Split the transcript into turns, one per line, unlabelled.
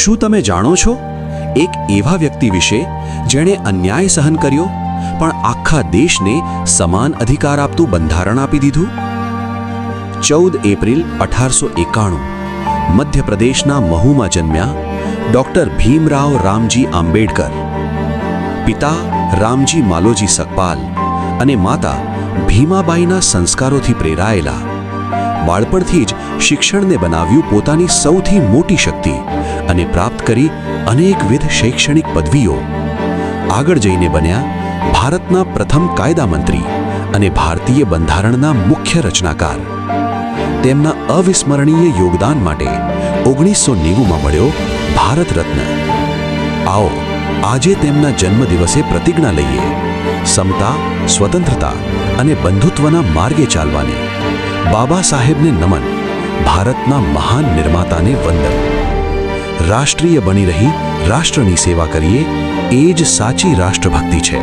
શું તમે જાણો છો એક એવા વ્યક્તિ વિશે જેણે અન્યાય સહન કર્યો પણ આખા દેશને સમાન અધિકાર આપતું બંધારણ આપી દીધું? 14 એપ્રિલ 1891 મધ્યપ્રદેશના મહુમાં જન્મ્યા ડૉક્ટર ભીમરાવ રામજી આંબેડકર. પિતા રામજી માલોજી સકપાલ અને માતા ભીમાબાઈના સંસ્કારોથી પ્રેરાયેલા બાળપણથી જ શિક્ષણને બનાવ્યું પોતાની સૌથી મોટી શક્તિ અને પ્રાપ્ત કરી અનેકવિધ શૈક્ષણિક પદવીઓ. આગળ જઈને બન્યા ભારતના પ્રથમ કાયદા મંત્રી અને ભારતીય બંધારણના મુખ્ય રચનાકાર. તેમના અવિસ્મરણીય યોગદાન માટે 1990માં મળ્યો ભારત રત્ન. આવો આજે તેમના જન્મદિવસે પ્રતિજ્ઞા લઈએ, સમતા, સ્વતંત્રતા અને બંધુત્વના માર્ગે ચાલવાની. બાબા સાહેબને નમન, ભારતના મહાન નિર્માતાને વંદન. રાષ્ટ્રીય બની રહી રાષ્ટ્રની સેવા કરીએ, એ જ સાચી રાષ્ટ્રભક્તિ છે.